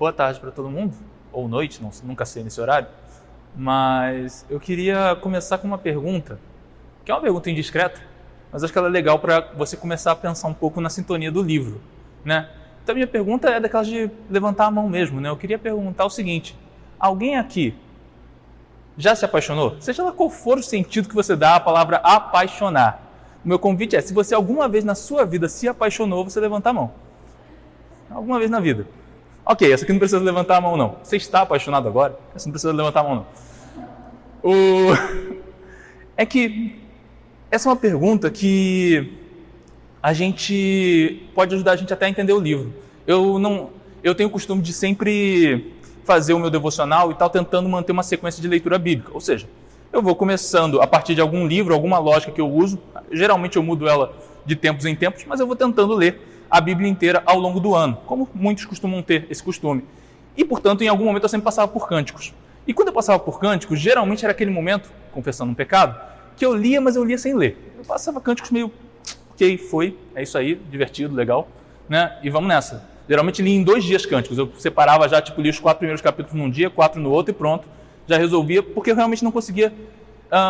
Boa tarde para todo mundo, ou noite, nunca sei nesse horário, mas eu queria começar com uma pergunta, que é uma pergunta indiscreta, mas acho que ela é legal para você começar a pensar um pouco na sintonia do livro, né? Então a minha pergunta é daquelas de levantar a mão mesmo, né? Eu queria perguntar o seguinte: alguém aqui já se apaixonou? Seja lá qual for o sentido que você dá à palavra apaixonar. O meu convite é, se você alguma vez na sua vida se apaixonou, você levanta a mão. Alguma vez na vida. Ok, essa aqui não precisa levantar a mão não. Você está apaixonado agora? Essa não precisa levantar a mão não. É que essa é uma pergunta que pode ajudar a gente até a entender o livro. Eu tenho o costume de sempre fazer o meu devocional e tal, tentando manter uma sequência de leitura bíblica. Ou seja, eu vou começando a partir de algum livro, alguma lógica que eu uso. Geralmente eu mudo ela de tempos em tempos, mas eu vou tentando ler a Bíblia inteira ao longo do ano, como muitos costumam ter esse costume. E, portanto, em algum momento eu sempre passava por cânticos. E quando eu passava por cânticos, geralmente era aquele momento, confessando um pecado, que eu lia, mas eu lia sem ler. Eu passava cânticos meio, ok, é isso aí, divertido, legal, né? E vamos nessa. Geralmente lia em 2 dias cânticos. Eu separava já, lia os 4 primeiros capítulos num dia, 4 no outro e pronto. Já resolvia, porque eu realmente não conseguia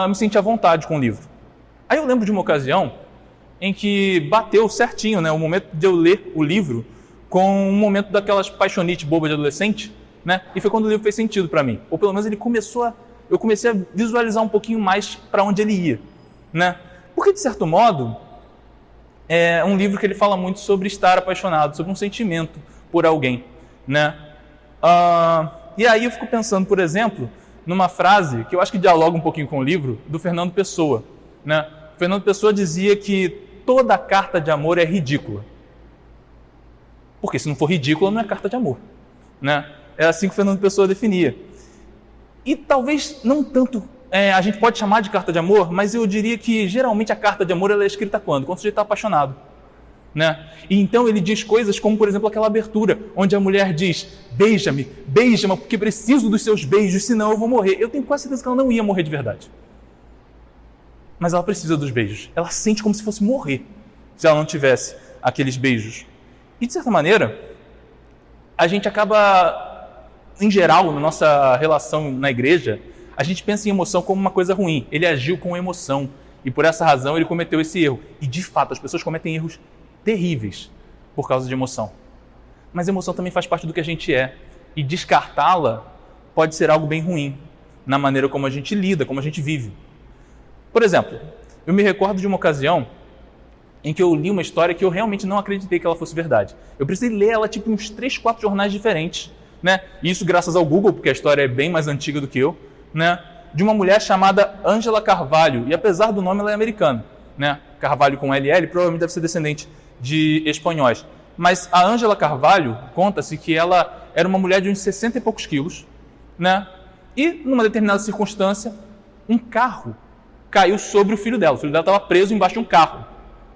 me sentir à vontade com o livro. Aí eu lembro de uma ocasião em que bateu certinho, né, o momento de eu ler o livro com um momento daquelas paixonite boba de adolescente, né, e foi quando o livro fez sentido para mim. Ou pelo menos eu comecei a visualizar um pouquinho mais para onde ele ia, né? Porque, de certo modo, é um livro que ele fala muito sobre estar apaixonado, sobre um sentimento por alguém, né? E aí eu fico pensando, por exemplo, numa frase que eu acho que dialoga um pouquinho com o livro, do Fernando Pessoa, né? O Fernando Pessoa dizia que toda carta de amor é ridícula. Porque se não for ridícula, não é carta de amor, né? É assim que o Fernando Pessoa definia. E talvez não tanto, a gente pode chamar de carta de amor, mas eu diria que geralmente a carta de amor ela é escrita quando? Quando o sujeito está apaixonado, né? E então ele diz coisas como, por exemplo, aquela abertura, onde a mulher diz: beija-me, beija-me, porque preciso dos seus beijos, senão eu vou morrer. Eu tenho quase certeza que ela não ia morrer de verdade. Mas ela precisa dos beijos. Ela sente como se fosse morrer se ela não tivesse aqueles beijos. E, de certa maneira, a gente acaba, em geral, na nossa relação na igreja, a gente pensa em emoção como uma coisa ruim. Ele agiu com emoção e, por essa razão, ele cometeu esse erro. E, de fato, as pessoas cometem erros terríveis por causa de emoção. Mas emoção também faz parte do que a gente é. E descartá-la pode ser algo bem ruim na maneira como a gente lida, como a gente vive. Por exemplo, eu me recordo de uma ocasião em que eu li uma história que eu realmente não acreditei que ela fosse verdade. Eu precisei ler ela em uns 3, 4 jornais diferentes, né? E isso graças ao Google, porque a história é bem mais antiga do que eu, né? De uma mulher chamada Angela Carvalho, e apesar do nome ela é americana, né? Carvalho com LL, provavelmente deve ser descendente de espanhóis. Mas a Angela Carvalho, conta-se que ela era uma mulher de uns 60 e poucos quilos, né? E numa determinada circunstância, um carro caiu sobre o filho dela. O filho dela estava preso embaixo de um carro,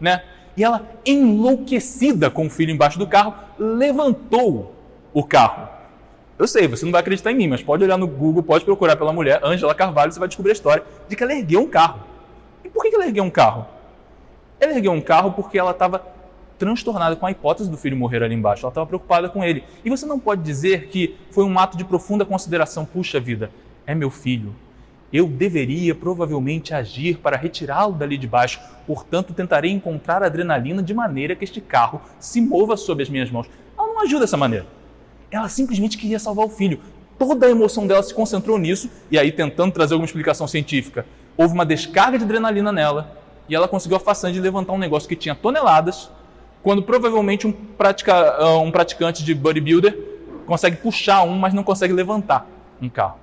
né? E ela, enlouquecida com o filho embaixo do carro, levantou o carro. Eu sei, você não vai acreditar em mim, mas pode olhar no Google, pode procurar pela mulher Angela Carvalho, você vai descobrir a história de que ela ergueu um carro. E por que ela ergueu um carro? Ela ergueu um carro porque ela estava transtornada com a hipótese do filho morrer ali embaixo. Ela estava preocupada com ele. E você não pode dizer que foi um ato de profunda consideração. Puxa vida, é meu filho. Eu deveria provavelmente agir para retirá-lo dali de baixo, portanto tentarei encontrar adrenalina de maneira que este carro se mova sob as minhas mãos. Ela não agiu dessa maneira. Ela simplesmente queria salvar o filho. Toda a emoção dela se concentrou nisso, e aí tentando trazer alguma explicação científica, houve uma descarga de adrenalina nela, e ela conseguiu a façanha de levantar um negócio que tinha toneladas, quando provavelmente um praticante de bodybuilder consegue puxar mas não consegue levantar um carro.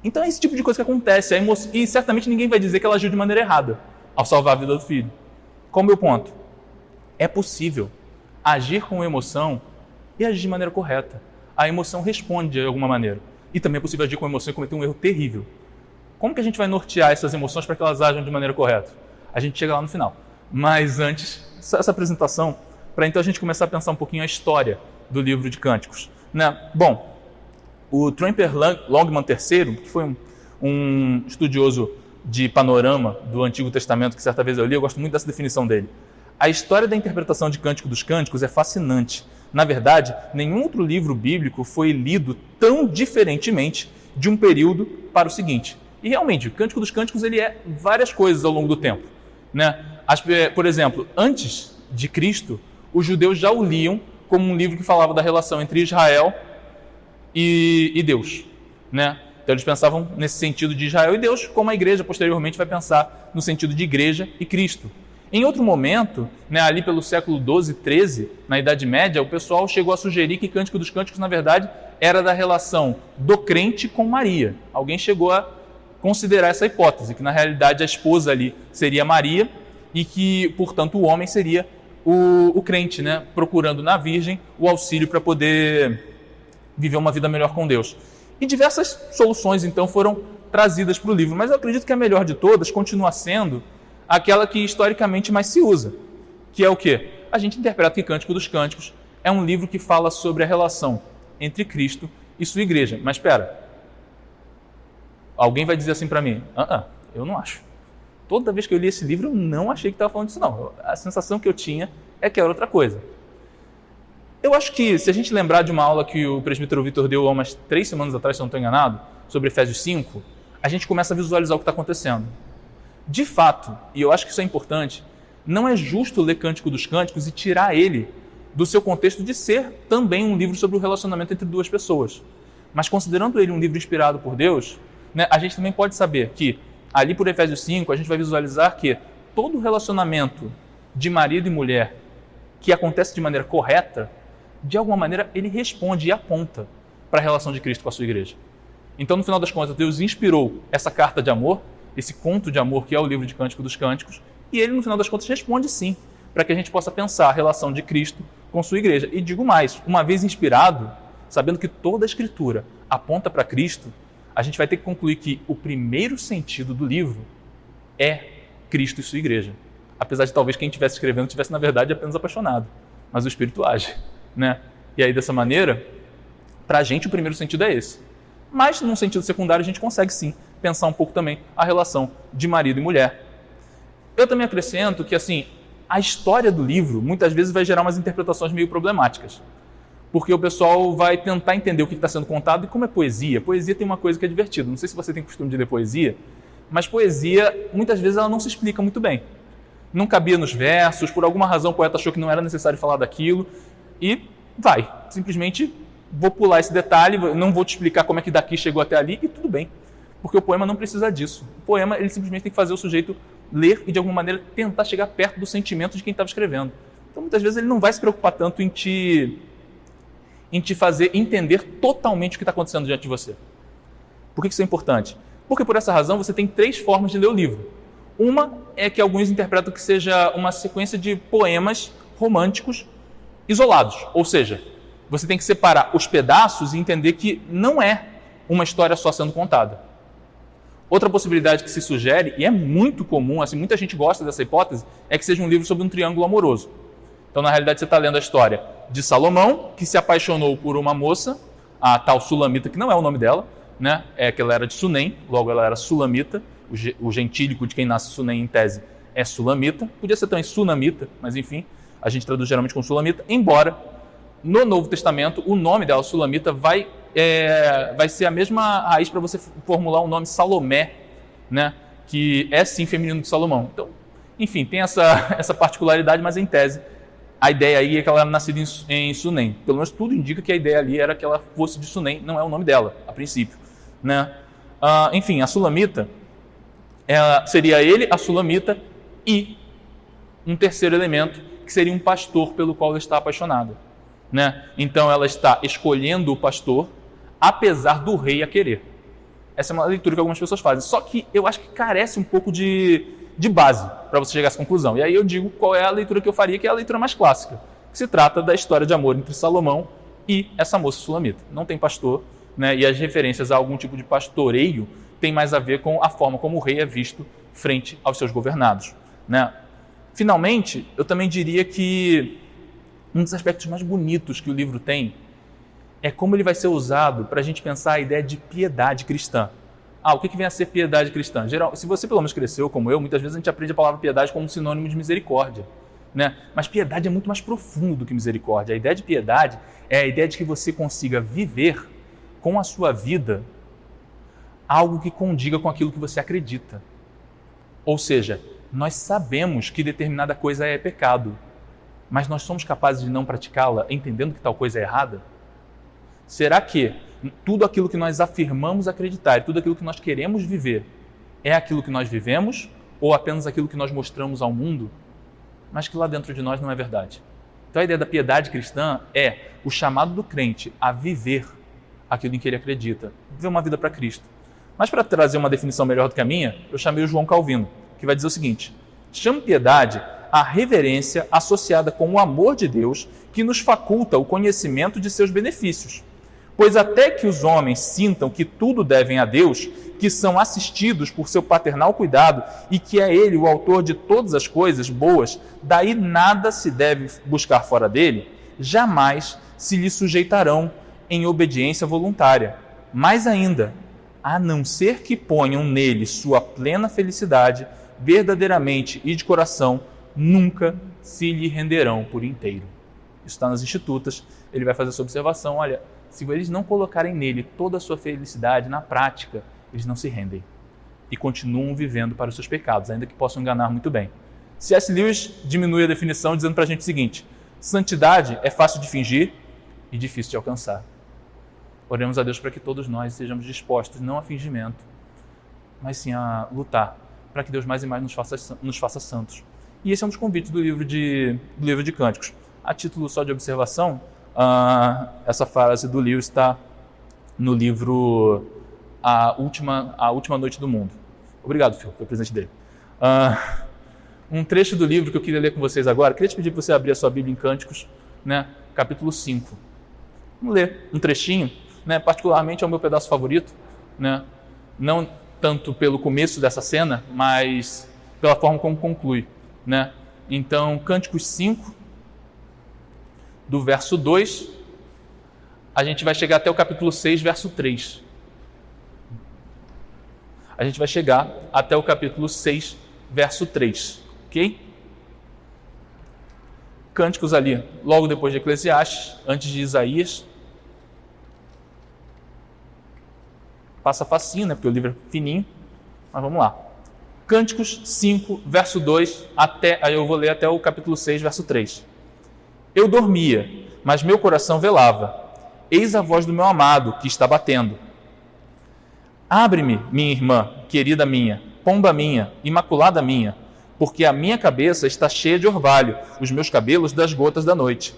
Então é esse tipo de coisa que acontece, e certamente ninguém vai dizer que ela agiu de maneira errada ao salvar a vida do filho. Qual é o meu ponto? É possível agir com emoção e agir de maneira correta. A emoção responde de alguma maneira. E também é possível agir com emoção e cometer um erro terrível. Como que a gente vai nortear essas emoções para que elas ajam de maneira correta? A gente chega lá no final. Mas antes, essa apresentação, para então a gente começar a pensar um pouquinho a história do livro de Cânticos, né? Bom, o Tremper Longman III, que foi um estudioso de panorama do Antigo Testamento, que certa vez eu li, eu gosto muito dessa definição dele. A história da interpretação de Cântico dos Cânticos é fascinante, Na verdade, nenhum outro livro bíblico foi lido tão diferentemente de um período para o seguinte. E realmente, o Cântico dos Cânticos ele é várias coisas ao longo do tempo, né? Por exemplo, antes de Cristo, os judeus já o liam como um livro que falava da relação entre Israel e Deus, né? Então eles pensavam nesse sentido de Israel e Deus, como a igreja posteriormente vai pensar no sentido de igreja e Cristo. Em outro momento, né, ali pelo século XII, XIII, na Idade Média, o pessoal chegou a sugerir que Cântico dos Cânticos, na verdade, era da relação do crente com Maria. Alguém chegou a considerar essa hipótese, que na realidade a esposa ali seria Maria e que, portanto, o homem seria o crente, né, procurando na Virgem o auxílio para poder viver uma vida melhor com Deus. E diversas soluções, então, foram trazidas para o livro, mas eu acredito que a melhor de todas continua sendo aquela que historicamente mais se usa, que é o quê? A gente interpreta que Cântico dos Cânticos é um livro que fala sobre a relação entre Cristo e sua igreja. Mas espera, alguém vai dizer assim para mim, eu não acho. Toda vez que eu li esse livro, eu não achei que estava falando disso, não. A sensação que eu tinha é que era outra coisa. Eu acho que, se a gente lembrar de uma aula que o presbítero Vitor deu há umas 3 semanas atrás, se eu não estou enganado, sobre Efésios 5, a gente começa a visualizar o que está acontecendo. De fato, e eu acho que isso é importante, não é justo ler Cântico dos Cânticos e tirar ele do seu contexto de ser também um livro sobre o relacionamento entre duas pessoas. Mas considerando ele um livro inspirado por Deus, né, a gente também pode saber que, ali por Efésios 5, a gente vai visualizar que todo relacionamento de marido e mulher que acontece de maneira correta, de alguma maneira ele responde e aponta para a relação de Cristo com a sua igreja. Então, no final das contas, Deus inspirou essa carta de amor, esse conto de amor que é o livro de Cântico dos Cânticos, e ele, no final das contas, responde sim, para que a gente possa pensar a relação de Cristo com sua igreja. E digo mais, uma vez inspirado, sabendo que toda a Escritura aponta para Cristo, a gente vai ter que concluir que o primeiro sentido do livro é Cristo e sua igreja. Apesar de talvez quem estivesse escrevendo estivesse, na verdade, apenas apaixonado. Mas o Espírito age, né? E aí, dessa maneira, para a gente o primeiro sentido é esse. Mas, num sentido secundário, a gente consegue sim pensar um pouco também a relação de marido e mulher. Eu também acrescento que, assim, a história do livro muitas vezes vai gerar umas interpretações meio problemáticas. Porque o pessoal vai tentar entender o que está sendo contado e como é poesia. Poesia tem uma coisa que é divertida. Não sei se você tem costume de ler poesia, mas poesia, muitas vezes, ela não se explica muito bem. Não cabia nos versos, por alguma razão o poeta achou que não era necessário falar daquilo e vai. Simplesmente vou pular esse detalhe, não vou te explicar como é que daqui chegou até ali e tudo bem. Porque o poema não precisa disso. O poema, ele simplesmente tem que fazer o sujeito ler e, de alguma maneira, tentar chegar perto do sentimento de quem estava escrevendo. Então, muitas vezes, ele não vai se preocupar tanto em te fazer entender totalmente o que está acontecendo diante de você. Por que isso é importante? Porque, por essa razão, você tem 3 formas de ler o livro. Uma é que alguns interpretam que seja uma sequência de poemas românticos isolados. Ou seja, você tem que separar os pedaços e entender que não é uma história só sendo contada. Outra possibilidade que se sugere, e é muito comum, assim, muita gente gosta dessa hipótese, é que seja um livro sobre um triângulo amoroso. Então, na realidade, você está lendo a história de Salomão, que se apaixonou por uma moça, a tal Sulamita, que não é o nome dela, né? É que ela era de Sunem, logo ela era Sulamita, o gentílico de quem nasce Sunem em tese é Sulamita, podia ser também Sunamita, mas enfim, a gente traduz geralmente com Sulamita, embora no Novo Testamento o nome dela, Sulamita, vai ser a mesma raiz para você formular o nome Salomé, né? Que é sim feminino de Salomão. Então, enfim, tem essa particularidade, mas em tese a ideia aí é que ela era nascida em Sunem. Pelo menos tudo indica que a ideia ali era que ela fosse de Sunem, não é o nome dela, a princípio, né? Enfim, a Sulamita seria ele, a Sulamita e um terceiro elemento, que seria um pastor pelo qual ela está apaixonada, né? Então ela está escolhendo o pastor, apesar do rei a querer. Essa é uma leitura que algumas pessoas fazem. Só que eu acho que carece um pouco de base para você chegar a essa conclusão. E aí eu digo qual é a leitura que eu faria, que é a leitura mais clássica, que se trata da história de amor entre Salomão e essa moça Sulamita. Não tem pastor, né? E as referências a algum tipo de pastoreio tem mais a ver com a forma como o rei é visto frente aos seus governados, né? Finalmente, eu também diria que um dos aspectos mais bonitos que o livro tem é como ele vai ser usado para a gente pensar a ideia de piedade cristã. O que vem a ser piedade cristã? Se você pelo menos cresceu como eu, muitas vezes a gente aprende a palavra piedade como um sinônimo de misericórdia, né? Mas piedade é muito mais profundo do que misericórdia. A ideia de piedade é a ideia de que você consiga viver com a sua vida algo que condiga com aquilo que você acredita. Ou seja, nós sabemos que determinada coisa é pecado, mas nós somos capazes de não praticá-la entendendo que tal coisa é errada? Será que tudo aquilo que nós afirmamos acreditar e tudo aquilo que nós queremos viver é aquilo que nós vivemos ou apenas aquilo que nós mostramos ao mundo, mas que lá dentro de nós não é verdade? Então a ideia da piedade cristã é o chamado do crente a viver aquilo em que ele acredita, viver uma vida para Cristo. Mas para trazer uma definição melhor do que a minha, eu chamei o João Calvino, que vai dizer o seguinte: chame piedade a reverência associada com o amor de Deus que nos faculta o conhecimento de seus benefícios. Pois até que os homens sintam que tudo devem a Deus, que são assistidos por seu paternal cuidado e que é Ele o autor de todas as coisas boas, daí nada se deve buscar fora dele, jamais se lhe sujeitarão em obediência voluntária. Mais ainda, a não ser que ponham nele sua plena felicidade, verdadeiramente e de coração, nunca se lhe renderão por inteiro. Isso está nas Institutas, ele vai fazer essa observação: olha, se eles não colocarem nele toda a sua felicidade na prática, eles não se rendem e continuam vivendo para os seus pecados, ainda que possam enganar muito bem. C.S. Lewis diminui a definição dizendo para a gente o seguinte: santidade é fácil de fingir e difícil de alcançar. Oremos a Deus para que todos nós sejamos dispostos, não a fingimento, mas sim a lutar, para que Deus mais e mais nos faça santos. E esse é um dos convites do livro de Cânticos. A título só de observação, essa frase do Lewis está no livro A Última Noite do Mundo. Obrigado, Phil, foi o presente dele. Um trecho do livro que eu queria ler com vocês agora, queria te pedir para você abrir a sua Bíblia em Cânticos, né, capítulo 5. Vamos ler um trechinho, né, particularmente é o meu pedaço favorito, né, não tanto pelo começo dessa cena, mas pela forma como conclui, né? Então, Cânticos 5, do verso 2, a gente vai chegar até o capítulo 6, verso 3. A gente vai chegar até o capítulo 6, verso 3, ok? Cânticos ali, logo depois de Eclesiastes, antes de Isaías. Passa facinho, né? Porque o livro é fininho, mas vamos lá. Cânticos 5, verso 2, aí eu vou ler até o capítulo 6, verso 3. Eu dormia, mas meu coração velava. Eis a voz do meu amado, que está batendo. Abre-me, minha irmã, querida minha, pomba minha, imaculada minha, porque a minha cabeça está cheia de orvalho, os meus cabelos das gotas da noite.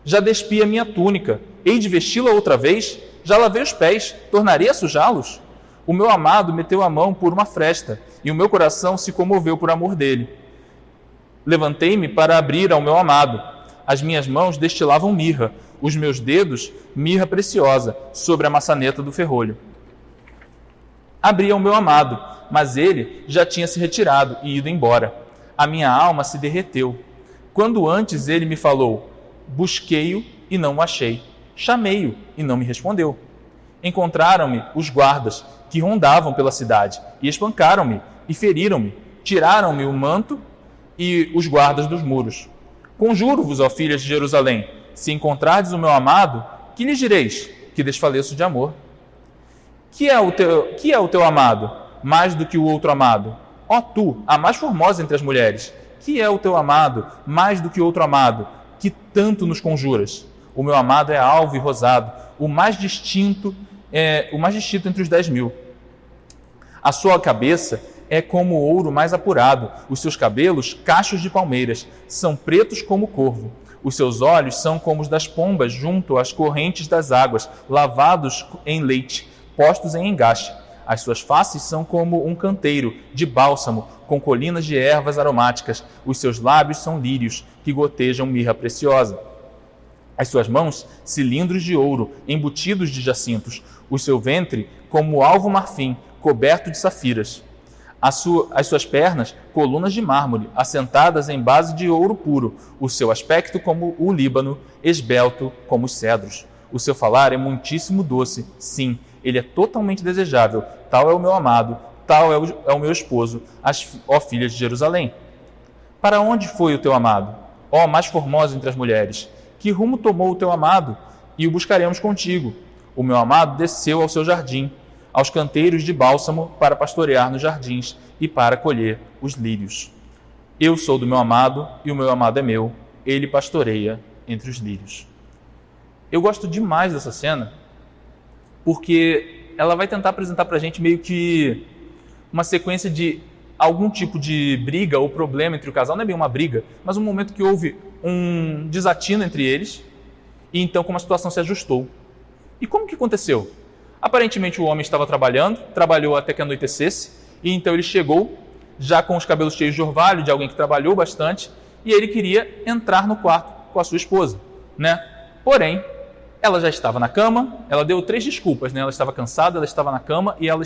Já despi a minha túnica, hei de vesti-la outra vez? Já lavei os pés, tornarei a sujá-los? O meu amado meteu a mão por uma fresta, e o meu coração se comoveu por amor dele. Levantei-me para abrir ao meu amado. As minhas mãos destilavam mirra, os meus dedos mirra preciosa, sobre a maçaneta do ferrolho. Abri ao meu amado, mas ele já tinha se retirado e ido embora. A minha alma se derreteu. Quando antes ele me falou, busquei-o e não o achei. Chamei-o e não me respondeu. Encontraram-me os guardas que rondavam pela cidade e espancaram-me e feriram-me. Tiraram-me o manto e os guardas dos muros. Conjuro-vos, ó filhas de Jerusalém, se encontrardes o meu amado, que lhes direis? Que desfaleço de amor. Que é o teu amado, mais do que o outro amado? Ó tu, a mais formosa entre as mulheres, que é o teu amado, mais do que outro amado, que tanto nos conjuras? O meu amado é alvo e rosado, o mais distinto entre os 10.000. A sua cabeça é como o ouro mais apurado, os seus cabelos, cachos de palmeiras, são pretos como o corvo. Os seus olhos são como os das pombas junto às correntes das águas, lavados em leite, postos em engaste. As suas faces são como um canteiro de bálsamo, com colinas de ervas aromáticas. Os seus lábios são lírios, que gotejam mirra preciosa. As suas mãos, cilindros de ouro, embutidos de jacintos. O seu ventre, como alvo marfim, coberto de safiras. As suas pernas, colunas de mármore, assentadas em base de ouro puro. O seu aspecto como o Líbano, esbelto como os cedros. O seu falar é muitíssimo doce. Sim, ele é totalmente desejável. Tal é o meu amado, tal é o meu esposo, ó filhas de Jerusalém. Para onde foi o teu amado? Ó, mais formosa entre as mulheres, que rumo tomou o teu amado? E o buscaremos contigo. O meu amado desceu ao seu jardim, aos canteiros de bálsamo, para pastorear nos jardins e para colher os lírios. Eu sou do meu amado e o meu amado é meu. Ele pastoreia entre os lírios. Eu gosto demais dessa cena, porque ela vai tentar apresentar para a gente meio que uma sequência de algum tipo de briga ou problema entre o casal. Não é bem uma briga, mas um momento que houve um desatino entre eles, e então como a situação se ajustou. E como que aconteceu? Aparentemente o homem estava trabalhou até que anoitecesse, e então ele chegou já com os cabelos cheios de orvalho, de alguém que trabalhou bastante, e ele queria entrar no quarto com a sua esposa, né? Porém, ela já estava na cama, ela deu 3 desculpas, né? Ela estava cansada, ela estava na cama, ela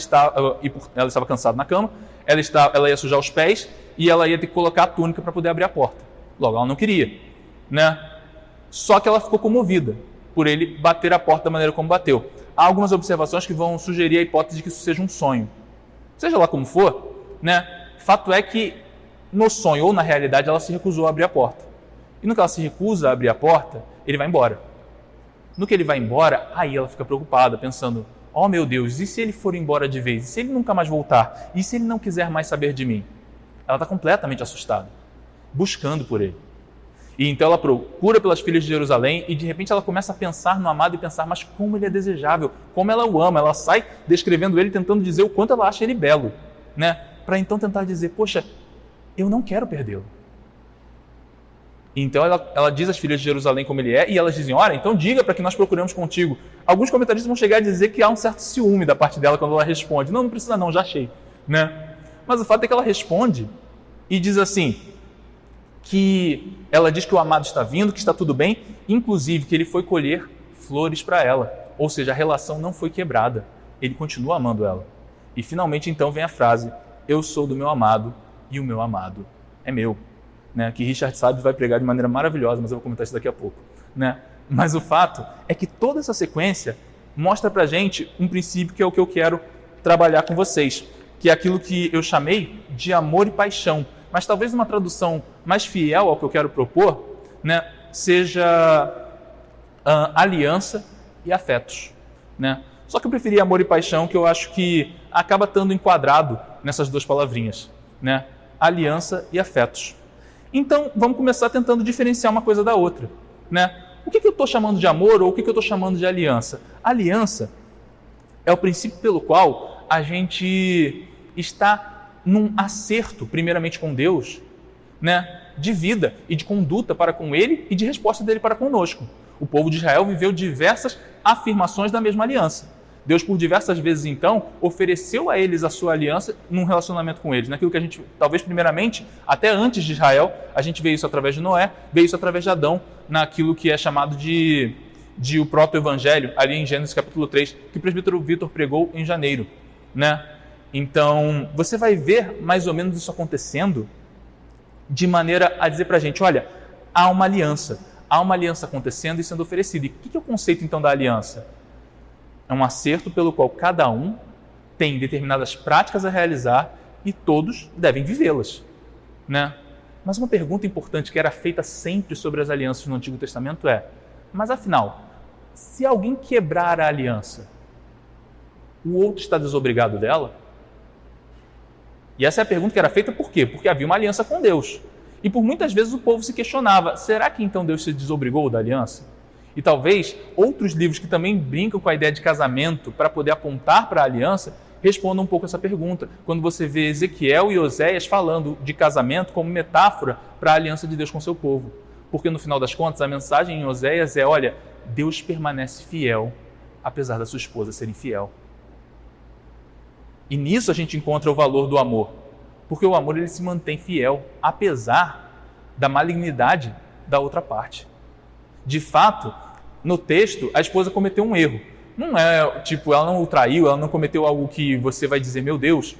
estava cansada na cama, ela ia sujar os pés e ela ia ter que colocar a túnica para poder abrir a porta. Logo, ela não queria, né? Só que ela ficou comovida por ele bater a porta da maneira como bateu. Há algumas observações que vão sugerir a hipótese de que isso seja um sonho. Seja lá como for, né? Fato é que no sonho ou na realidade ela se recusou a abrir a porta. E no que ela se recusa a abrir a porta, ele vai embora. No que ele vai embora, aí ela fica preocupada, pensando, oh meu Deus, e se ele for embora de vez? E se ele nunca mais voltar? E se ele não quiser mais saber de mim? Ela está completamente assustada, buscando por ele. E então ela procura pelas filhas de Jerusalém e de repente ela começa a pensar no amado e pensar, mas como ele é desejável, como ela o ama. Ela sai descrevendo ele, tentando dizer o quanto ela acha ele belo, né? Para então tentar dizer, poxa, eu não quero perdê-lo. Então ela diz às filhas de Jerusalém como ele é, e elas dizem, olha, então diga para que nós procuremos contigo. Alguns comentaristas vão chegar a dizer que há um certo ciúme da parte dela quando ela responde. Não precisa não, já achei, né? Mas o fato é que ela responde e diz assim, que ela diz que o amado está vindo, que está tudo bem, inclusive que ele foi colher flores para ela. Ou seja, a relação não foi quebrada, ele continua amando ela. E finalmente então vem a frase, eu sou do meu amado e o meu amado é meu. Né, que Richard Sabes vai pregar de maneira maravilhosa, mas eu vou comentar isso daqui a pouco. Né? Mas o fato é que toda essa sequência mostra pra gente um princípio que é o que eu quero trabalhar com vocês, que é aquilo que eu chamei de amor e paixão. Mas talvez uma tradução mais fiel ao que eu quero propor, né, seja aliança e afetos. Né? Só que eu preferi amor e paixão, que eu acho que acaba estando enquadrado nessas 2 palavrinhas. Né? Aliança e afetos. Então, vamos começar tentando diferenciar uma coisa da outra. Né? O que eu estou chamando de amor ou o que eu estou chamando de aliança? Aliança é o princípio pelo qual a gente está num acerto, primeiramente com Deus, né? De vida e de conduta para com Ele e de resposta dele para conosco. O povo de Israel viveu diversas afirmações da mesma aliança. Deus, por diversas vezes, então, ofereceu a eles a sua aliança num relacionamento com eles. Naquilo que a gente, talvez primeiramente, até antes de Israel, a gente vê isso através de Noé, vê isso através de Adão, naquilo que é chamado de o proto-evangelho, ali em Gênesis capítulo 3, que o presbítero Vitor pregou em janeiro. Né? Então, você vai ver mais ou menos isso acontecendo de maneira a dizer para a gente, olha, há uma aliança acontecendo e sendo oferecida. E o que é o conceito, então, da aliança? É um acerto pelo qual cada um tem determinadas práticas a realizar e todos devem vivê-las. Né? Mas uma pergunta importante que era feita sempre sobre as alianças no Antigo Testamento é, mas afinal, se alguém quebrar a aliança, o outro está desobrigado dela? E essa é a pergunta que era feita por quê? Porque havia uma aliança com Deus. E por muitas vezes o povo se questionava, será que então Deus se desobrigou da aliança? E talvez outros livros que também brincam com a ideia de casamento para poder apontar para a aliança respondam um pouco essa pergunta. Quando você vê Ezequiel e Oséias falando de casamento como metáfora para a aliança de Deus com seu povo. Porque no final das contas a mensagem em Oséias é, olha, Deus permanece fiel apesar da sua esposa ser infiel. E nisso a gente encontra o valor do amor. Porque o amor ele se mantém fiel apesar da malignidade da outra parte. De fato, no texto, a esposa cometeu um erro. Não é, tipo, ela não o traiu, ela não cometeu algo que você vai dizer, meu Deus,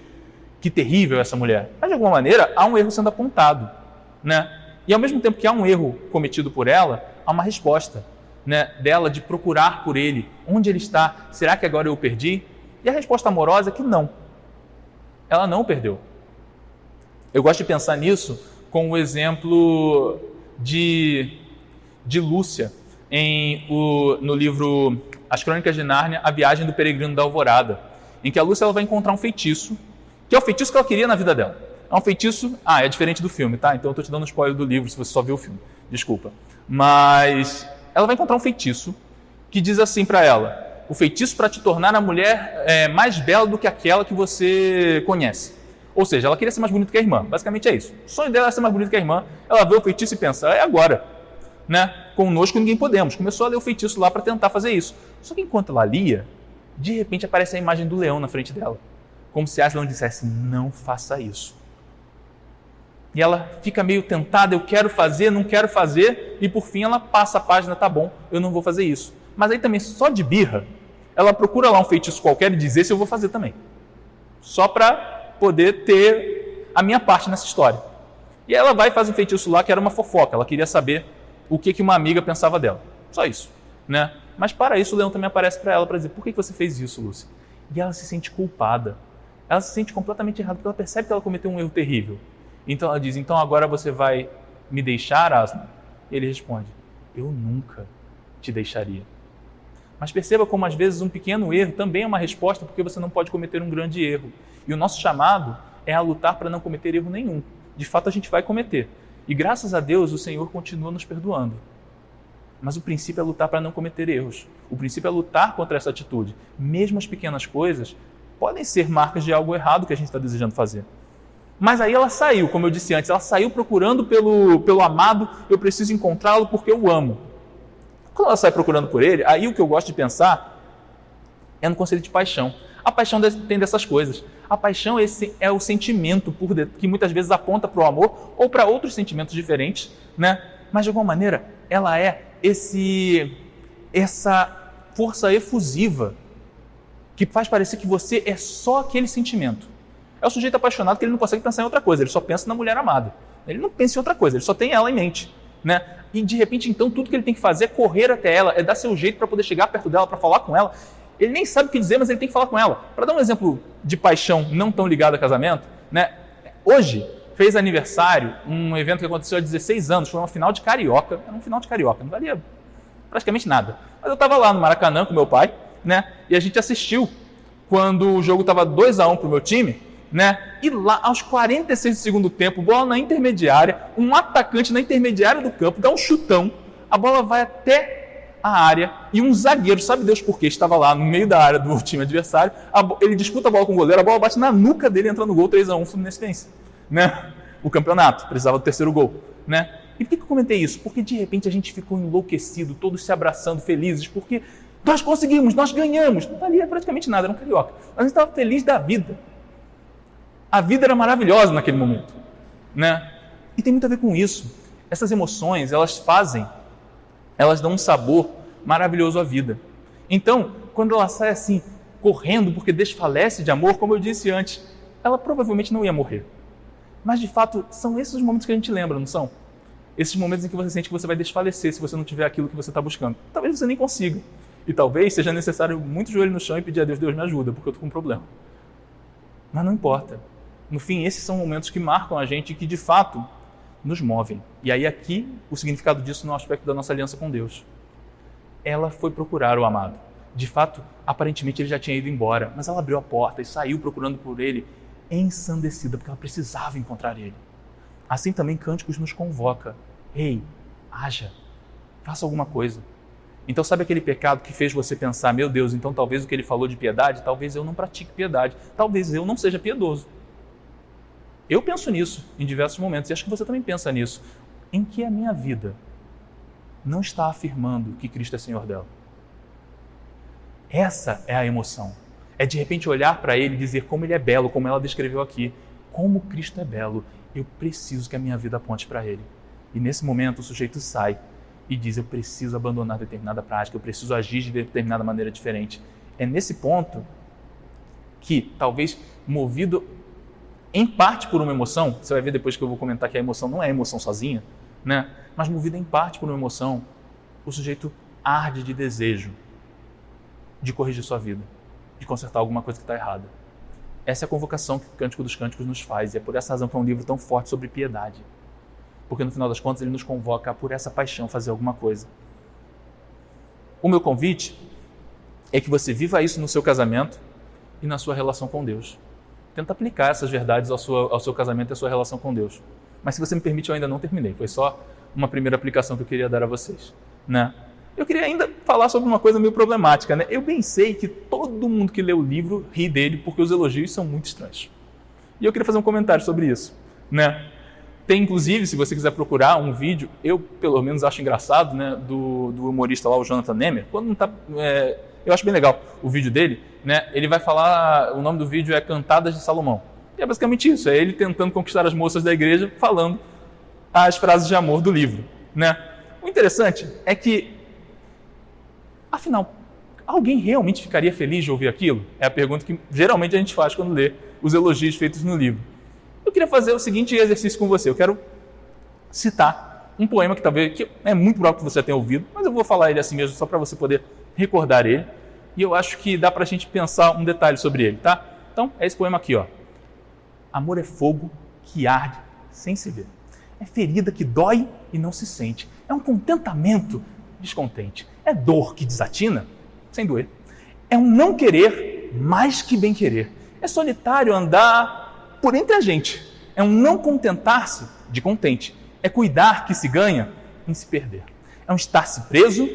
que terrível essa mulher. Mas, de alguma maneira, há um erro sendo apontado. Né? E, ao mesmo tempo que há um erro cometido por ela, há uma resposta, né, dela de procurar por ele. Onde ele está? Será que agora eu o perdi? E a resposta amorosa é que não. Ela não o perdeu. Eu gosto de pensar nisso com o exemplo de Lúcia no livro As Crônicas de Nárnia, A Viagem do Peregrino da Alvorada, em que a Lúcia ela vai encontrar um feitiço, que é o feitiço que ela queria na vida dela. É um feitiço... é diferente do filme, tá? Então eu estou te dando um spoiler do livro, se você só viu o filme. Desculpa. Mas ela vai encontrar um feitiço que diz assim para ela: o feitiço para te tornar a mulher mais bela do que aquela que você conhece. Ou seja, ela queria ser mais bonita que a irmã. Basicamente é isso. O sonho dela é ser mais bonita que a irmã. Ela vê o feitiço e pensa, é agora. Né? Conosco ninguém podemos. Começou a ler o feitiço lá para tentar fazer isso. Só que enquanto ela lia, de repente aparece a imagem do leão na frente dela. Como se Aslan dissesse, não faça isso. E ela fica meio tentada, eu quero fazer, não quero fazer. E por fim ela passa a página, tá bom, eu não vou fazer isso. Mas aí também, só de birra, ela procura lá um feitiço qualquer e diz, esse eu vou fazer também. Só para poder ter a minha parte nessa história. E ela vai e faz um feitiço lá que era uma fofoca. Ela queria saber o que uma amiga pensava dela. Só isso. Né? Mas para isso o leão também aparece para ela para dizer, por que você fez isso, Lúcia? E ela se sente culpada. Ela se sente completamente errada, porque ela percebe que ela cometeu um erro terrível. Então ela diz, então agora você vai me deixar, Aslan? E ele responde, eu nunca te deixaria. Mas perceba como às vezes um pequeno erro também é uma resposta, porque você não pode cometer um grande erro. E o nosso chamado é a lutar para não cometer erro nenhum. De fato a gente vai cometer. E graças a Deus o Senhor continua nos perdoando. Mas o princípio é lutar para não cometer erros. O princípio é lutar contra essa atitude. Mesmo as pequenas coisas podem ser marcas de algo errado que a gente está desejando fazer. Mas aí ela saiu, como eu disse antes, ela saiu procurando pelo amado, eu preciso encontrá-lo porque eu o amo. Quando ela sai procurando por ele, aí o que eu gosto de pensar é no conceito de paixão. A paixão tem dessas coisas. A paixão é o sentimento que muitas vezes aponta para o amor ou para outros sentimentos diferentes, né? Mas de alguma maneira ela é essa força efusiva que faz parecer que você é só aquele sentimento. É o sujeito apaixonado que ele não consegue pensar em outra coisa, ele só pensa na mulher amada. Ele não pensa em outra coisa, ele só tem ela em mente. Né? E de repente, então, tudo que ele tem que fazer é correr até ela, é dar seu jeito para poder chegar perto dela, para falar com ela. Ele nem sabe o que dizer, mas ele tem que falar com ela. Para dar um exemplo de paixão não tão ligado a casamento, né? Hoje fez aniversário um evento que aconteceu há 16 anos, foi uma final de Carioca. Era um final de Carioca, não valia praticamente nada. Mas eu estava lá no Maracanã com meu pai, né? E a gente assistiu quando o jogo estava 2-1 para o meu time, né? E lá, aos 46 do segundo tempo, bola na intermediária, um atacante na intermediária do campo dá um chutão, a bola vai até a área e um zagueiro, sabe Deus por quê, estava lá no meio da área do time adversário, ele disputa a bola com o goleiro, a bola bate na nuca dele, entra no gol, 3-1, Fluminense vence, né? O campeonato, precisava do terceiro gol, né? E por que eu comentei isso? Porque de repente a gente ficou enlouquecido, todos se abraçando, felizes, porque nós conseguimos, nós ganhamos, não valia praticamente nada, era um carioca, mas a gente estava feliz da vida. A vida era maravilhosa naquele momento, né? E tem muito a ver com isso. Essas emoções, elas dão um sabor maravilhoso à vida. Então, quando ela sai assim, correndo porque desfalece de amor, como eu disse antes, ela provavelmente não ia morrer. Mas, de fato, são esses os momentos que a gente lembra, não são? Esses momentos em que você sente que você vai desfalecer se você não tiver aquilo que você está buscando. Talvez você nem consiga. E talvez seja necessário muito joelho no chão e pedir a Deus, Deus me ajuda, porque eu estou com um problema. Mas não importa. No fim, esses são momentos que marcam a gente e que, de fato, nos movem. E aí aqui, o significado disso no aspecto da nossa aliança com Deus. Ela foi procurar o amado. De fato, aparentemente ele já tinha ido embora, mas ela abriu a porta e saiu procurando por ele, ensandecida, porque ela precisava encontrar ele. Assim também Cânticos nos convoca. Ei, haja, faça alguma coisa. Então sabe aquele pecado que fez você pensar, meu Deus, então talvez o que ele falou de piedade, talvez eu não pratique piedade, talvez eu não seja piedoso. Eu penso nisso em diversos momentos e acho que você também pensa nisso. Em que a minha vida não está afirmando que Cristo é Senhor dela? Essa é a emoção. É de repente olhar para Ele e dizer como Ele é belo, como ela descreveu aqui. Como Cristo é belo, eu preciso que a minha vida aponte para Ele. E nesse momento o sujeito sai e diz, eu preciso abandonar determinada prática, eu preciso agir de determinada maneira diferente. É nesse ponto que, talvez movido em parte por uma emoção, você vai ver depois que eu vou comentar que a emoção não é emoção sozinha, né? Mas movido em parte por uma emoção, o sujeito arde de desejo de corrigir sua vida, de consertar alguma coisa que está errada. Essa é a convocação que o Cântico dos Cânticos nos faz, e é por essa razão que é um livro tão forte sobre piedade. porque no final das contas ele nos convoca a, por essa paixão, fazer alguma coisa. O meu convite é que você viva isso no seu casamento e na sua relação com Deus. Tenta aplicar essas verdades ao seu casamento e à sua relação com Deus. Mas se você me permite, eu ainda não terminei. Foi só uma primeira aplicação que eu queria dar a vocês, né? Eu queria ainda falar sobre uma coisa meio problemática, né? Eu bem sei que todo mundo que lê o livro ri dele porque os elogios são muito estranhos. E eu queria fazer um comentário sobre isso, né? Tem, inclusive, se você quiser procurar um vídeo, eu pelo menos acho engraçado, né, do humorista lá, o Jonathan Nemer, quando não tá... eu acho bem legal o vídeo dele, né? Ele vai falar, o nome do vídeo é Cantadas de Salomão. E é basicamente isso, é ele tentando conquistar as moças da igreja, falando as frases de amor do livro, né? O interessante é que, afinal, alguém realmente ficaria feliz de ouvir aquilo? É a pergunta que geralmente a gente faz quando lê os elogios feitos no livro. Eu queria fazer o seguinte exercício com você. Eu quero citar um poema que é muito provável que você já tenha ouvido, mas eu vou falar ele assim mesmo, só para você poder recordar ele. E eu acho que dá para a gente pensar um detalhe sobre ele, tá? Então, é esse poema aqui, ó. Amor é fogo que arde sem se ver. É ferida que dói e não se sente. É um contentamento descontente. É dor que desatina sem doer. É um não querer mais que bem querer. É solitário andar por entre a gente. É um não contentar-se de contente. É cuidar que se ganha em se perder. É um estar-se preso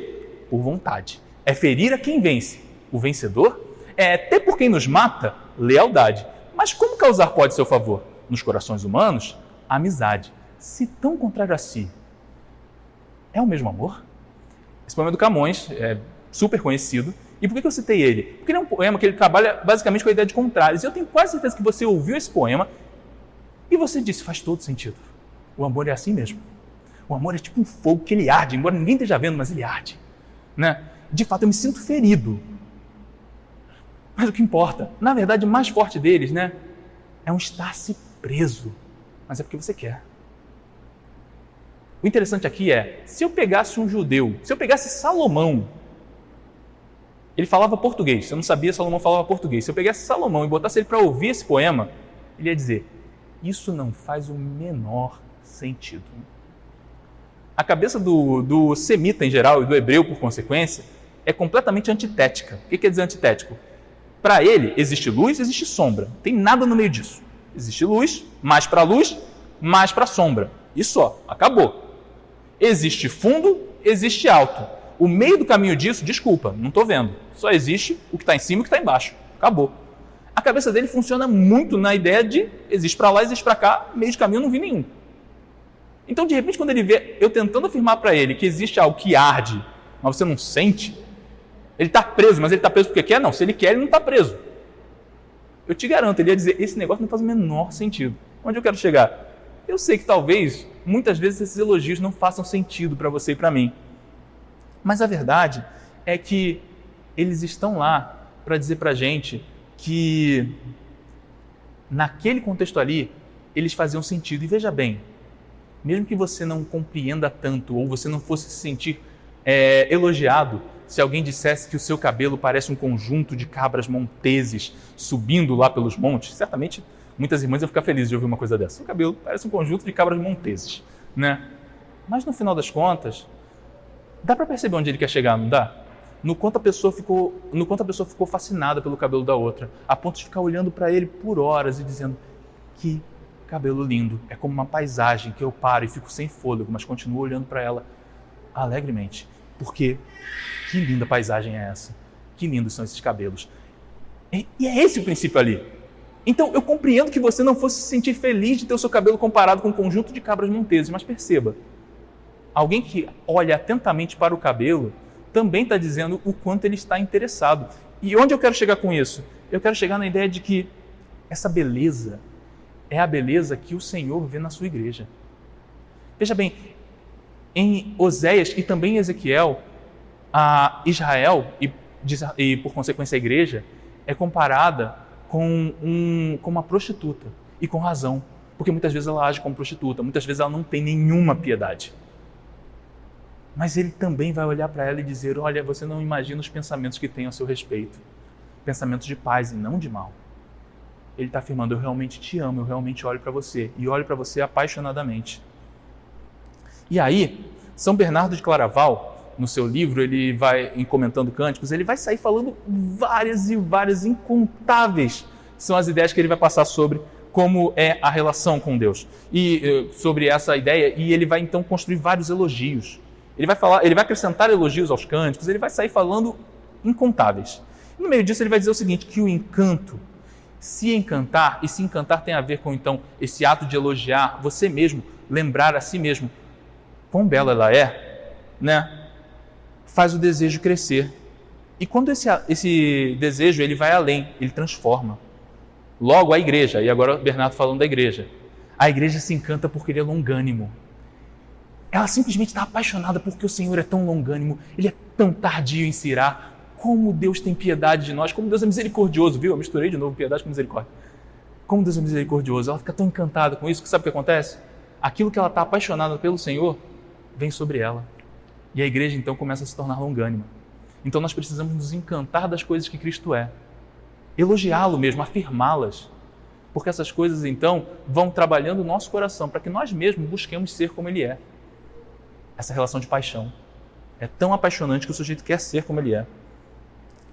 por vontade. É ferir a quem vence. O vencedor é ter por quem nos mata lealdade. Mas como causar pode seu favor? Nos corações humanos, a amizade. Se tão contrário a si, é o mesmo amor? Esse poema é do Camões, é super conhecido. E por que eu citei ele? Porque ele é um poema que ele trabalha basicamente com a ideia de contrários. E eu tenho quase certeza que você ouviu esse poema e você disse, faz todo sentido. O amor é assim mesmo. O amor é tipo um fogo que ele arde, embora ninguém esteja vendo, mas ele arde, né? De fato, eu me sinto ferido. Mas o que importa, na verdade, o mais forte deles, né, é um estar-se preso. Mas é porque você quer. O interessante aqui é, se eu pegasse um judeu, se eu pegasse Salomão, ele falava português, se eu não sabia, Salomão falava português. Se eu pegasse Salomão e botasse ele para ouvir esse poema, ele ia dizer, isso não faz o menor sentido. A cabeça do semita em geral e do hebreu, por consequência, é completamente antitética. O que quer dizer antitético? Para ele, existe luz, existe sombra. Não tem nada no meio disso. Existe luz, mais para sombra. E só, acabou. Existe fundo, existe alto. O meio do caminho disso, desculpa, não estou vendo. Só existe o que está em cima e o que está embaixo. Acabou. A cabeça dele funciona muito na ideia de existe para lá, existe para cá, meio de caminho eu não vi nenhum. Então, de repente, quando ele vê eu tentando afirmar para ele que existe algo que arde, mas você não sente, ele está preso, mas ele está preso porque quer? Não, se ele quer, ele não está preso. Eu te garanto, ele ia dizer, esse negócio não faz o menor sentido. Onde eu quero chegar? Eu sei que talvez, muitas vezes, esses elogios não façam sentido para você e para mim. Mas a verdade é que eles estão lá para dizer para a gente que naquele contexto ali, eles faziam sentido. E veja bem, mesmo que você não compreenda tanto ou você não fosse se sentir elogiado se alguém dissesse que o seu cabelo parece um conjunto de cabras monteses subindo lá pelos montes, certamente muitas irmãs iam ficar felizes de ouvir uma coisa dessa. O cabelo parece um conjunto de cabras monteses, né? Mas no final das contas, dá para perceber onde ele quer chegar, não dá? No quanto a pessoa ficou fascinada pelo cabelo da outra, a ponto de ficar olhando para ele por horas e dizendo que cabelo lindo, é como uma paisagem que eu paro e fico sem fôlego, mas continuo olhando para ela alegremente, porque que linda paisagem é essa, que lindos são esses cabelos. E é esse o princípio ali. Então eu compreendo que você não fosse se sentir feliz de ter o seu cabelo comparado com um conjunto de cabras monteses, mas perceba, alguém que olha atentamente para o cabelo também está dizendo o quanto ele está interessado. E onde eu quero chegar com isso? Eu quero chegar na ideia de que essa beleza é a beleza que o Senhor vê na sua igreja. Veja bem, em Oséias e também em Ezequiel, a Israel e por consequência a igreja é comparada com uma prostituta, e com razão, porque muitas vezes ela age como prostituta, muitas vezes ela não tem nenhuma piedade. Mas ele também vai olhar para ela e dizer, olha, você não imagina os pensamentos que tem a seu respeito, pensamentos de paz e não de mal. Ele está afirmando, eu realmente te amo, eu realmente olho para você, e olho para você apaixonadamente. E aí, São Bernardo de Claraval, no seu livro, ele vai, em Comentando Cânticos, ele vai sair falando várias e várias, incontáveis, são as ideias que ele vai passar sobre como é a relação com Deus. E sobre essa ideia, e ele vai então construir vários elogios. Ele vai acrescentar elogios aos cânticos, ele vai sair falando incontáveis. No meio disso, ele vai dizer o seguinte, que o encanto, se encantar tem a ver com, então, esse ato de elogiar você mesmo, lembrar a si mesmo quão bela ela é, né? Faz o desejo crescer. E quando esse desejo ele vai além, ele transforma. Logo, a igreja, e agora Bernardo falando da igreja, a igreja se encanta porque ele é longânimo. Ela simplesmente está apaixonada porque o Senhor é tão longânimo, ele é tão tardio em se irar. Como Deus tem piedade de nós, como Deus é misericordioso, viu? Eu misturei de novo piedade com misericórdia. Como Deus é misericordioso, ela fica tão encantada com isso que sabe o que acontece? Aquilo que ela está apaixonada pelo Senhor vem sobre ela. E a igreja então começa a se tornar longânima. Então nós precisamos nos encantar das coisas que Cristo é. Elogiá-lo mesmo, afirmá-las. Porque essas coisas então vão trabalhando o nosso coração para que nós mesmos busquemos ser como Ele é. Essa relação de paixão. É tão apaixonante que o sujeito quer ser como Ele é.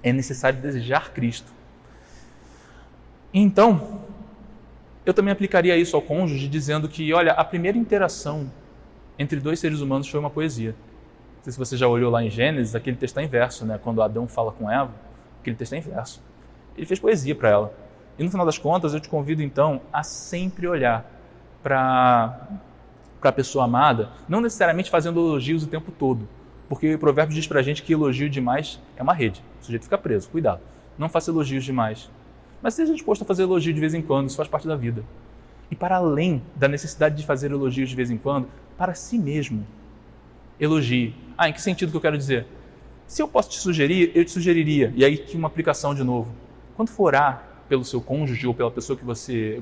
É necessário desejar Cristo. Então, eu também aplicaria isso ao cônjuge dizendo que, olha, a primeira interação entre dois seres humanos foi uma poesia. Não sei se você já olhou lá em Gênesis, aquele texto é em verso, né? Quando Adão fala com Eva, aquele texto é em verso. Ele fez poesia para ela. E no final das contas, eu te convido então a sempre olhar para a pessoa amada, não necessariamente fazendo elogios o tempo todo, porque o provérbio diz para a gente que elogio demais é uma rede. O sujeito fica preso, cuidado. Não faça elogios demais. Mas seja disposto a fazer elogio de vez em quando, isso faz parte da vida. E para além da necessidade de fazer elogios de vez em quando, para si mesmo, elogie. Em que sentido que eu quero dizer? Se eu posso te sugerir, eu te sugeriria, e aí que uma aplicação de novo. Quando for orar pelo seu cônjuge ou pela pessoa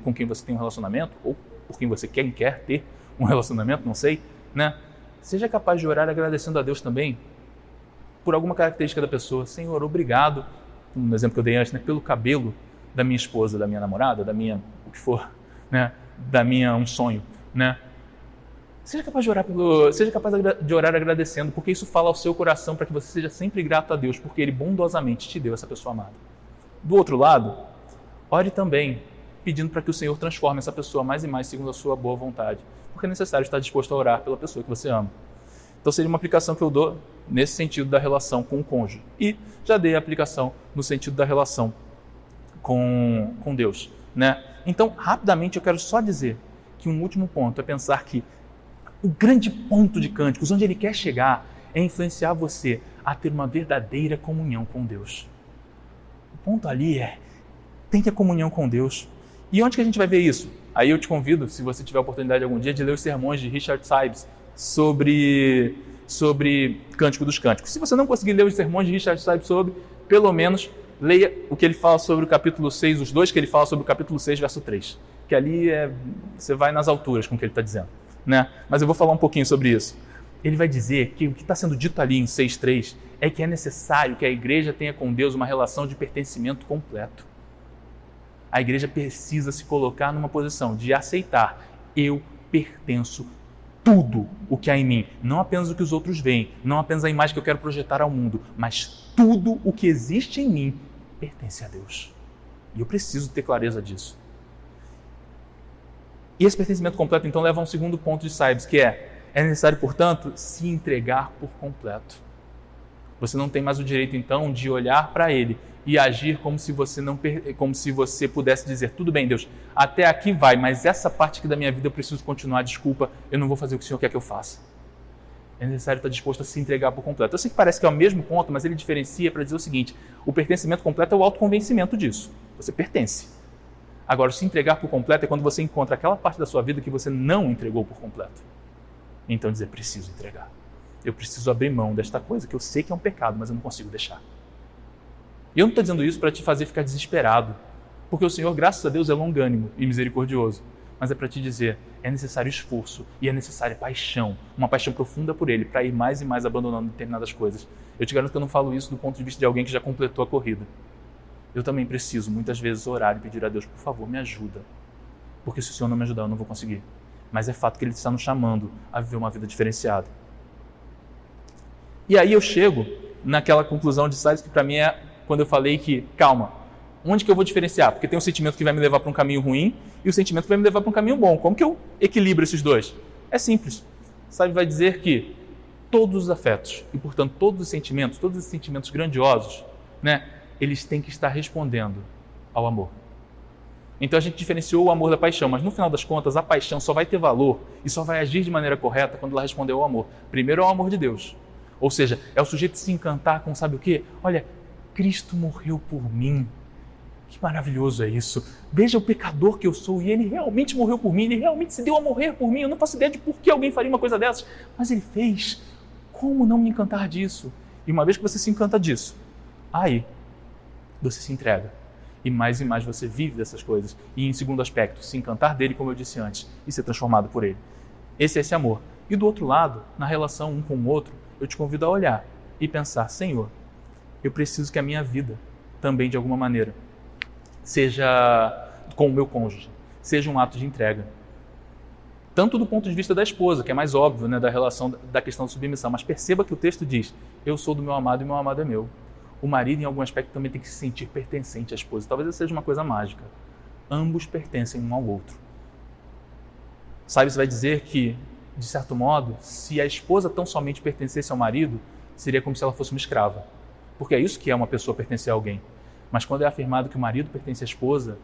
com quem você tem um relacionamento, ou por quem você quer ter um relacionamento, não sei, né? Seja capaz de orar agradecendo a Deus também por alguma característica da pessoa. Senhor, obrigado, no exemplo que eu dei antes, né, pelo cabelo da minha esposa, da minha namorada, da minha, o que for, né, da minha, um sonho, né? Seja capaz de orar agradecendo, porque isso fala ao seu coração para que você seja sempre grato a Deus, porque Ele bondosamente te deu essa pessoa amada. Do outro lado, ore também pedindo para que o Senhor transforme essa pessoa mais e mais segundo a sua boa vontade, porque é necessário estar disposto a orar pela pessoa que você ama. Então seria uma aplicação que eu dou nesse sentido da relação com o cônjuge. E já dei a aplicação no sentido da relação com Deus, né? Então, rapidamente, eu quero só dizer que um último ponto é pensar que o grande ponto de Cânticos, onde ele quer chegar, é influenciar você a ter uma verdadeira comunhão com Deus. O ponto ali é, tenha comunhão com Deus. E onde que a gente vai ver isso? Aí eu te convido, se você tiver a oportunidade algum dia, de ler os sermões de Richard Sibbes sobre Cântico dos Cânticos. Se você não conseguir ler os sermões de Richard Sibbes pelo menos leia o que ele fala sobre o capítulo 6, os dois que ele fala sobre o capítulo 6, verso 3. Que ali você vai nas alturas com o que ele está dizendo, né? Mas eu vou falar um pouquinho sobre isso. Ele vai dizer que o que está sendo dito ali em 6.3 é que é necessário que a igreja tenha com Deus uma relação de pertencimento completo. A igreja precisa se colocar numa posição de aceitar: eu pertenço tudo o que há em mim, não apenas o que os outros veem, não apenas a imagem que eu quero projetar ao mundo, mas tudo o que existe em mim pertence a Deus. E eu preciso ter clareza disso. E esse pertencimento completo, então, leva a um segundo ponto de Sibbes, que é necessário, portanto, se entregar por completo. Você não tem mais o direito, então, de olhar para Ele e agir como se você pudesse dizer: tudo bem, Deus, até aqui vai, mas essa parte aqui da minha vida eu preciso continuar, desculpa, eu não vou fazer o que o Senhor quer que eu faça. É necessário estar disposto a se entregar por completo. Eu sei que parece que é o mesmo ponto, mas ele diferencia para dizer o seguinte: o pertencimento completo é o autoconvencimento disso. Você pertence. Agora, se entregar por completo é quando você encontra aquela parte da sua vida que você não entregou por completo. Então dizer: preciso entregar. Eu preciso abrir mão desta coisa que eu sei que é um pecado, mas eu não consigo deixar. E eu não estou dizendo isso para te fazer ficar desesperado, porque o Senhor, graças a Deus, é longânimo e misericordioso. Mas é para te dizer: é necessário esforço e é necessária paixão, uma paixão profunda por Ele, para ir mais e mais abandonando determinadas coisas. Eu te garanto que eu não falo isso do ponto de vista de alguém que já completou a corrida. Eu também preciso, muitas vezes, orar e pedir a Deus: por favor, me ajuda. Porque se o Senhor não me ajudar, eu não vou conseguir. mas é fato que ele está nos chamando a viver uma vida diferenciada. E aí eu chego naquela conclusão de Salles que para mim é quando eu falei que, calma, onde que eu vou diferenciar? Porque tem um sentimento que vai me levar para um caminho ruim e o sentimento que vai me levar para um caminho bom. Como que eu equilibro esses dois? É simples. Salles vai dizer que todos os afetos e, portanto, todos os sentimentos grandiosos, né, eles têm que estar respondendo ao amor. Então a gente diferenciou o amor da paixão, mas no final das contas a paixão só vai ter valor e só vai agir de maneira correta quando ela responder ao amor. Primeiro é o amor de Deus. Ou seja, é o sujeito se encantar com sabe o quê? Olha, Cristo morreu por mim. Que maravilhoso é isso. Veja o pecador que eu sou e ele realmente morreu por mim, ele realmente se deu a morrer por mim. Eu não faço ideia de por que alguém faria uma coisa dessas, mas ele fez. Como não me encantar disso? E uma vez que você se encanta disso, aí você se entrega. E mais você vive dessas coisas. E em segundo aspecto, se encantar dele, como eu disse antes, e ser transformado por ele. Esse é esse amor. E do outro lado, na relação um com o outro, eu te convido a olhar e pensar, Senhor, eu preciso que a minha vida também, de alguma maneira, seja com o meu cônjuge, seja um ato de entrega. Tanto do ponto de vista da esposa, que é mais óbvio, né, da relação, da questão da submissão, mas perceba que o texto diz, eu sou do meu amado e meu amado é meu. O marido, em algum aspecto, também tem que se sentir pertencente à esposa. Talvez essa seja uma coisa mágica. Ambos pertencem um ao outro. Salles vai dizer que, de certo modo, se a esposa tão somente pertencesse ao marido, seria como se ela fosse uma escrava. Porque é isso que é uma pessoa pertencer a alguém. Mas quando é afirmado que o marido pertence à esposa,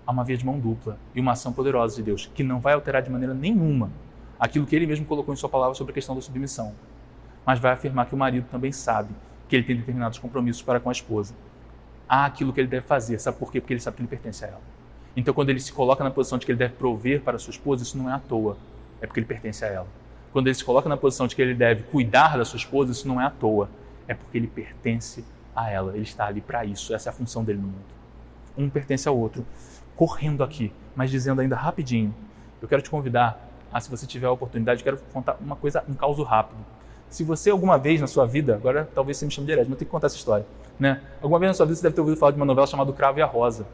há uma via de mão dupla e uma ação poderosa de Deus, que não vai alterar de maneira nenhuma aquilo que ele mesmo colocou em sua palavra sobre a questão da submissão. Mas vai afirmar que o marido também sabe que ele tem determinados compromissos para com a esposa. Há aquilo que ele deve fazer. Sabe por quê? Porque ele sabe que ele pertence a ela. Então, quando ele se coloca na posição de que ele deve prover para a sua esposa, isso não é à toa. É porque ele pertence a ela. Quando ele se coloca na posição de que ele deve cuidar da sua esposa, isso não é à toa. É porque ele pertence a ela. Ele está ali para isso. Essa é a função dele no mundo. Um pertence ao outro. Correndo aqui, mas dizendo ainda rapidinho. Eu quero te convidar a, se você tiver a oportunidade, eu quero contar uma coisa, um caso rápido. Se você alguma vez na sua vida, agora talvez você me chame de herege, mas eu tenho que contar essa história, né? Alguma vez na sua vida você deve ter ouvido falar de uma novela chamada O Cravo e a Rosa,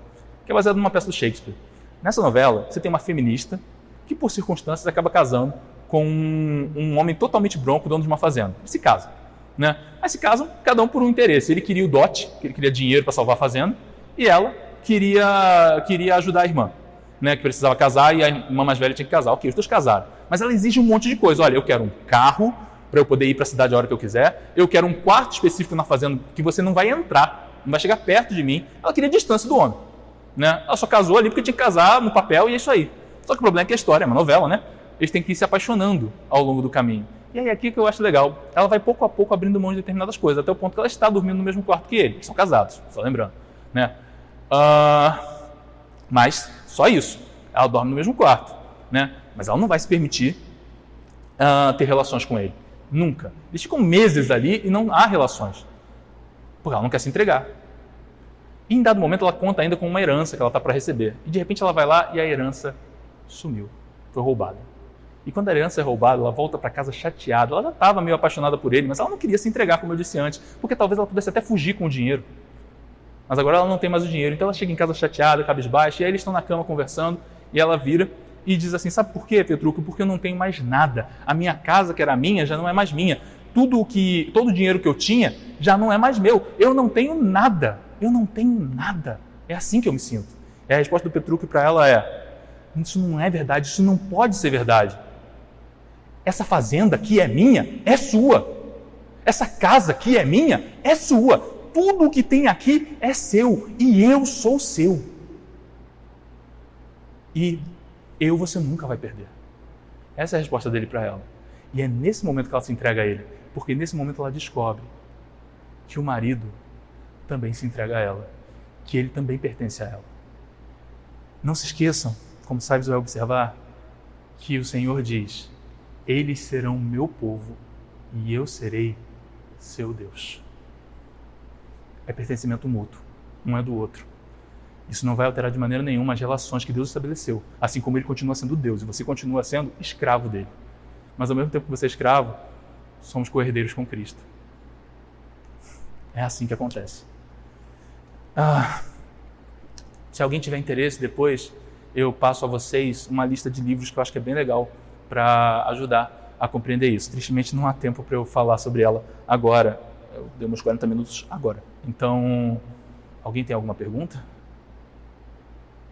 que é baseada numa peça do Shakespeare. Nessa novela, você tem uma feminista que, por circunstâncias, acaba casando com um homem totalmente bronco, dono de uma fazenda. Se casam, né? Mas se casam, cada um por um interesse. Ele queria o dote, que ele queria dinheiro para salvar a fazenda, e ela queria ajudar a irmã, né? Que precisava casar e a irmã mais velha tinha que casar. Ok, os dois casaram. Mas ela exige um monte de coisa. Olha, eu quero um carro para eu poder ir para a cidade a hora que eu quiser. Eu quero um quarto específico na fazenda que você não vai entrar, não vai chegar perto de mim. Ela queria distância do homem, né? Ela só casou ali porque tinha que casar no papel e é isso aí. Só que o problema é que a história é uma novela, né? Eles têm que ir se apaixonando ao longo do caminho. E aí aqui que eu acho legal, ela vai pouco a pouco abrindo mão de determinadas coisas, até o ponto que ela está dormindo no mesmo quarto que ele. Eles são casados, só lembrando, né? Mas só isso. Ela dorme no mesmo quarto, né? Mas ela não vai se permitir ter relações com ele. Nunca. Eles ficam meses ali e não há relações. Porque ela não quer se entregar. E em dado momento ela conta ainda com uma herança que ela está para receber. E de repente ela vai lá e a herança sumiu. Foi roubada. E quando a herança é roubada, ela volta para casa chateada. Ela já estava meio apaixonada por ele, mas ela não queria se entregar, como eu disse antes, porque talvez ela pudesse até fugir com o dinheiro. Mas agora ela não tem mais o dinheiro. Então ela chega em casa chateada, cabisbaixa, e aí eles estão na cama conversando, e ela vira e diz assim, sabe por quê, Petrucco? Porque eu não tenho mais nada. A minha casa, que era minha, já não é mais minha. Todo o dinheiro que eu tinha já não é mais meu. Eu não tenho nada. Eu não tenho nada. É assim que eu me sinto. E a resposta do Petrucco para ela é, isso não é verdade, isso não pode ser verdade. Essa fazenda que é minha, é sua. Essa casa que é minha, é sua. Tudo o que tem aqui é seu e eu sou seu. E você nunca vai perder. Essa é a resposta dele para ela. E é nesse momento que ela se entrega a ele, porque nesse momento ela descobre que o marido também se entrega a ela, que ele também pertence a ela. Não se esqueçam, como Salles vai observar, que o Senhor diz, eles serão meu povo e eu serei seu Deus. É pertencimento mútuo, um é do outro. Isso não vai alterar de maneira nenhuma as relações que Deus estabeleceu, assim como ele continua sendo Deus e você continua sendo escravo dele. Mas ao mesmo tempo que você é escravo, somos co-herdeiros com Cristo. É assim que acontece. Se alguém tiver interesse depois eu passo a vocês uma lista de livros que eu acho que é bem legal para ajudar a compreender isso. Tristemente não há tempo para eu falar sobre ela agora, eu dei uns 40 minutos agora. Então, alguém tem alguma pergunta?